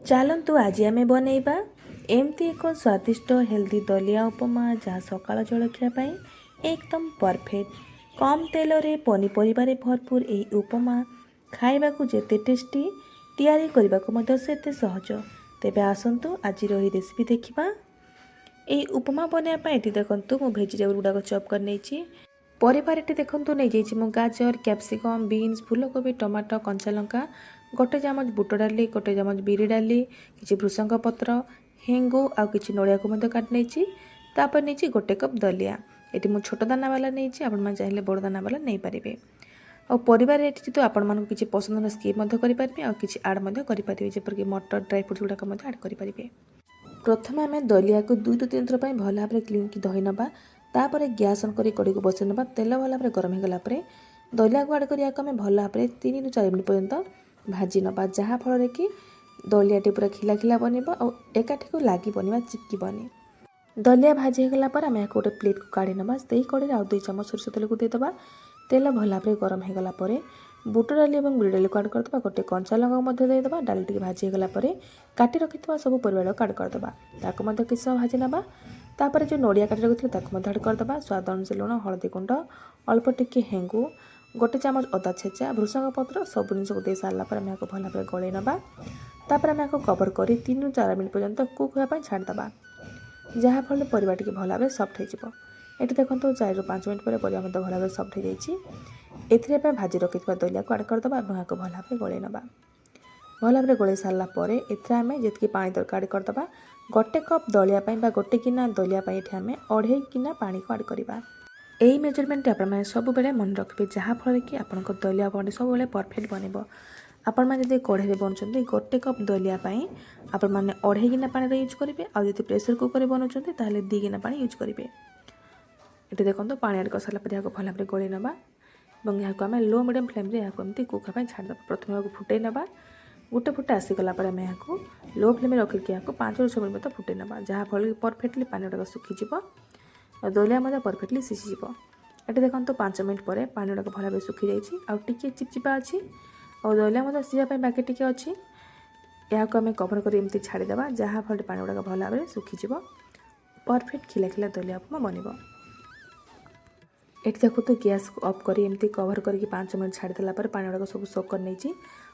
ଚାଲନ୍ତୁ ଆଜି ଆମେ ବନେଇବା ଏମିତି ଏକ ସ୍ୱାଦିଷ୍ଟ ହେଲ୍ଦି ଦଲିଆ ଉପମା ଯାହା ସକାଳ ଜଳଖିଆ ପାଇଁ ଏକଦମ ପରଫେକ୍ଟ। କମ୍ ତେଲରେ ପନିପରିବାରେ ଭରପୁର ଏହି ଉପମା ଖାଇବାକୁ ଯେତେ ଟେଷ୍ଟି, ତିଆରି କରିବାକୁ ମଧ୍ୟ ସେତେ ସହଜ। ତେବେ ଆସନ୍ତୁ ଆଜିର ଏହି ରେସିପି ଦେଖିବା। ଏହି ଉପମା ବନେଇବା ପାଇଁ ଏଠି ଦେଖନ୍ତୁ ମୁଁ ଭେଜିଟେବୁଲ୍ ଗୁଡ଼ାକ ଚପ୍ କରି ନେଇଛି। ପରିବାର ଏଠି ଦେଖନ୍ତୁ ନେଇଯାଇଛି ମୁଁ ଗାଜର, କ୍ୟାପ୍ସିକମ୍, ବିନ୍ସ, ଫୁଲକୋବି, ଟମାଟୋ, କଞ୍ଚାଲଙ୍କା, ଗୋଟେ ଚାମଚ ବୁଟ ଡାଲି, ଗୋଟେ ଚାମଚ ବିରି ଡାଲି, କିଛି ଭୃଷଙ୍ଗ ପତ୍ର, ହେଙ୍ଗୁ ଆଉ କିଛି ନଡ଼ିଆକୁ ମଧ୍ୟ କାଟି ନେଇଛି। ତାପରେ ନେଇଛି ଗୋଟେ କପ୍ ଦଲିଆ। ଏଠି ମୁଁ ଛୋଟ ଦାନା ବାଲା ନେଇଛି, ଆପଣମାନେ ଚାହିଁଲେ ବଡ଼ ଦାନା ବାଲା ନେଇପାରିବେ। ଆଉ ପରିବାରରେ ଏଠି ଯେହେତୁ ଆପଣମାନଙ୍କୁ କିଛି ପସନ୍ଦ ନ ସ୍କିପ୍ ମଧ୍ୟ କରିପାରିବେ ଆଉ କିଛି ଆଡ଼୍ ମଧ୍ୟ କରିପାରିବେ, ଯେପରିକି ମଟର, ଡ୍ରାଇ ଫ୍ରୁଟ୍ସ ଗୁଡ଼ାକ ମଧ୍ୟ ଆଡ଼୍ କରିପାରିବେ। ପ୍ରଥମେ ଆମେ ଦଲିଆକୁ 2 ରୁ 3 ଥର ପାଇଁ ଭଲ ଭାବରେ କ୍ଲିନ୍କି ଧୋଇ ନେବା। ତାପରେ ଗ୍ୟାସ୍ ଅନ୍ କରି କଡ଼େଇକୁ ବସାଇ ନେବା। ତେଲ ଭଲ ଭାବରେ ଗରମ ହୋଇଗଲା ପରେ ଦଲିଆକୁ ଆଡ଼୍ କରି ଏହାକୁ ଆମେ ଭଲ ଭାବରେ 3 ରୁ 4 ମିନିଟ୍ ପର୍ଯ୍ୟନ୍ତ ଭାଜି ନେବା, ଯାହାଫଳରେ କି ଦଲିଆଟି ପୁରା ଖିଲା ଖିଲା ବନିବ ଆଉ ଏକାଠିକୁ ଲାଗିବନି ବା ଚିପକିବନି। ଦଲିଆ ଭାଜି ହୋଇଗଲା ପରେ ଆମେ ଏହାକୁ ଗୋଟେ ପ୍ଲେଟ୍କୁ କାଢ଼ି ନେବା। ସେହି କଡ଼େଇରେ ଆଉ 2 ଚାମଚ ସୋରିଷ ତେଲକୁ ଦେଇଦେବା। ତେଲ ଭଲ ଭାବରେ ଗରମ ହୋଇଗଲା ପରେ ବୁଟ ଡାଲି ଏବଂ ବିରି ଡାଲିକୁ ଆଡ଼୍ କରିଦେବା। ଗୋଟେ କଞ୍ଚା ଲଙ୍କା ମଧ୍ୟ ଦେଇଦେବା। ଡାଲି ଟିକେ ଭାଜି ହୋଇଗଲା ପରେ କାଟି ରଖିଥିବା ସବୁ ପରିବାରକୁ ଆଡ଼୍ କରିଦେବା। ତାକୁ ମଧ୍ୟ କିଛି ସମୟ ଭାଜି ନେବା। ତାପରେ ଯେଉଁ ନଡ଼ିଆ କାଟି ରଖିଥିଲେ ତାକୁ ମଧ୍ୟ ଆଡ଼୍ କରିଦେବା। ସ୍ୱାଦ ଅନୁସାରେ ଲୁଣ, ହଳଦୀ ଗୁଣ୍ଡ, ଅଳ୍ପ ଟିକେ ହେଙ୍ଗୁ, ଗୋଟେ ଚାମଚ ଅଦା ଛେଚା, ଭୃଷଙ୍ଗ ପତ୍ର ସବୁ ଜିନିଷକୁ ଦେଇ ସାରିଲା ପରେ ଆମେ ଏହାକୁ ଭଲ ଭାବରେ ଗୋଳେଇ ନେବା। ତାପରେ ଆମେ ଏହାକୁ କଭର୍ କରି 3 ରୁ 4 ମିନିଟ୍ ପର୍ଯ୍ୟନ୍ତ କୁକ୍ ହେବା ପାଇଁ ଛାଡ଼ିଦେବା, ଯାହାଫଳରେ ପରିବା ଟିକେ ଭଲ ଭାବରେ ସଫ୍ଟ ହୋଇଯିବ। ଏଠି ଦେଖନ୍ତୁ 4 ରୁ 5 ମିନିଟ୍ ପରେ ପରିବା ମଧ୍ୟ ଭଲ ଭାବରେ ସଫ୍ଟ ହୋଇଯାଇଛି। ଏଥିରେ ଆମେ ଭାଜି ରଖିଥିବା ଦଲିଆକୁ ଆଡ଼୍ କରିଦେବା ଏବଂ ଏହାକୁ ଭଲ ଭାବରେ ଗୋଳେଇ ନେବା। ଭଲ ଭାବରେ ଗୋଳେଇ ସାରିଲା ପରେ ଏଥିରେ ଆମେ ଯେତିକି ପାଣି ଦରକାର ଆଡ଼୍ କରିଦେବା। ଗୋଟେ କପ୍ ଦଳିଆ ପାଇଁ ବା ଗୋଟେ ଗିନା ଦଲିଆ ପାଇଁ ଏଠି ଆମେ 2.5 ଗିନା ପାଣିକୁ ଆଡ଼୍ କରିବା। ଏହି ମେଜରମେଣ୍ଟଟି ଆପଣମାନେ ସବୁବେଳେ ମନେ ରଖିବେ, ଯାହାଫଳରେ କି ଆପଣଙ୍କ ଦଲିଆ ଉପମାଟି ସବୁବେଳେ ପରଫେକ୍ଟ ବନିବ। ଆପଣମାନେ ଯଦି କଢ଼େଇରେ ବନାଉଛନ୍ତି ଗୋଟେ କପ୍ ଦଲିଆ ପାଇଁ ଆପଣମାନେ 2.5 ଗିନା ପାଣିର ୟୁଜ୍ କରିବେ, ଆଉ ଯଦି ପ୍ରେସର କୁକରରେ ବନାଉଛନ୍ତି ତାହେଲେ 2 ଗିନା ପାଣି ୟୁଜ୍ କରିବେ। ଏଠି ଦେଖନ୍ତୁ ପାଣି ଆଡ଼୍ କରିସାରିଲା ପରେ ଏହାକୁ ଭଲ ଭାବରେ ଗୋଳେଇ ନେବା ଏବଂ ଏହାକୁ ଆମେ ଲୋ ମିଡ଼ିୟମ୍ ଫ୍ଲେମ୍ରେ ଏହାକୁ ଏମିତି କୁକ୍ ହେବା ପାଇଁ ଛାଡ଼ିଦେବା। ପ୍ରଥମେ ଏହାକୁ ଫୁଟାଇ ନେବା। ଗୋଟେ ଫୁଟା ଆସିଗଲା ପରେ ଆମେ ଏହାକୁ ଲୋ ଫ୍ଲେମ୍ରେ ରଖିକି ଏହାକୁ 5 ରୁ 6 ମିନିଟ୍ ମଧ୍ୟ ଫୁଟାଇ ନେବା, ଯାହାଫଳରେ କି ପରଫେକ୍ଟଲି ପାଣି ଗୁଡ଼ାକ ଶୁଖିଯିବ ଆଉ ଦଲିଆ ମଧ୍ୟ ପରଫେକ୍ଟଲି ସିଝିଯିବ। ଏଠି ଦେଖନ୍ତୁ 5 ମିନିଟ୍ ପରେ ପାଣି ଗୁଡ଼ାକ ଭଲ ଭାବରେ ଶୁଖିଯାଇଛି ଆଉ ଟିକିଏ ଚିପଚିପା ଅଛି ଆଉ ଦଲିଆ ମଧ୍ୟ ସିଝିବା ପାଇଁ ବାକି ଟିକେ ଅଛି। ଏହାକୁ ଆମେ କଭର୍ କରି ଏମିତି ଛାଡ଼ିଦେବା, ଯାହାଫଳରେ ପାଣି ଗୁଡ଼ାକ ଭଲ ଭାବରେ ଶୁଖିଯିବ। ପରଫେକ୍ଟ ଖିଲା ଖିଲା ଦଲିଆ ଉପମା ବନିବ। ଏଠି ଦେଖନ୍ତୁ ଗ୍ୟାସ୍କୁ ଅଫ୍ କରି ଏମିତି କଭର୍ କରିକି 5 ମିନିଟ୍ ଛାଡ଼ିଦେଲା ପରେ ପାଣି ଗୁଡ଼ାକ ସବୁ ସୋକ୍ କରି ନେଇଛି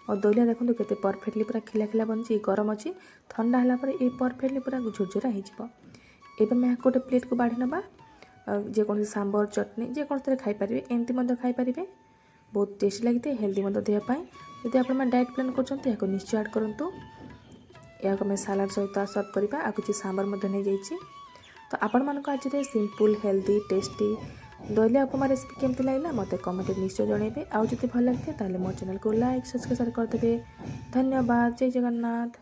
ଆଉ ଦଲିଆ ଦେଖନ୍ତୁ କେତେ ପରଫେକ୍ଟଲି ପୁରା ଖିଲା ଖିଲା ବନିଛି। ଗରମ ଅଛି, ଥଣ୍ଡା ହେଲା ପରେ ଏଇ ପରଫେକ୍ଟଲି ପୁରା ଝୁରଝୁରା ହେଇଯିବ। ଏବେ ଆମେ ଏହାକୁ ଗୋଟେ ପ୍ଲେଟ୍କୁ ବାଢ଼ି ନେବା। ଯେକୌଣସି ସାମ୍ବର, ଚଟଣି ଯେକୌଣସିରେ ଖାଇପାରିବେ, ଏମିତି ମଧ୍ୟ ଖାଇପାରିବେ। ବହୁତ ଟେଷ୍ଟି ଲାଗିଥାଏ, ହେଲ୍ଦି ମଧ୍ୟ ଦେହ ପାଇଁ। ଯଦି ଆପଣମାନେ ଡାଏଟ୍ ପ୍ଲାନ୍ କରୁଛନ୍ତି ଏହାକୁ ନିଶ୍ଚୟ ଆଡ଼୍ କରନ୍ତୁ। ଏହାକୁ ଆମେ ସାଲାଡ଼ ସହିତ ସର୍ଭ କରିବା। ଆଉ କିଛି ସାମ୍ବର ମଧ୍ୟ ନେଇଯାଇଛି। ତ ଆପଣମାନଙ୍କୁ ଆଜିର ସିମ୍ପଲ୍, ହେଲ୍ଦି, ଟେଷ୍ଟି ଦଲିଆ ଉପମା ରେସିପି କେମିତି ଲାଗିଲା ମୋତେ କମେଣ୍ଟରେ ନିଶ୍ଚୟ ଜଣାଇବେ। ଆଉ ଯଦି ଭଲ ଲାଗିଥାଏ ତାହେଲେ ମୋ ଚ୍ୟାନେଲକୁ ଲାଇକ୍, ସବସ୍କ୍ରାଇବ୍ କରିଦେବେ। ଧନ୍ୟବାଦ। ଜୟ ଜଗନ୍ନାଥ।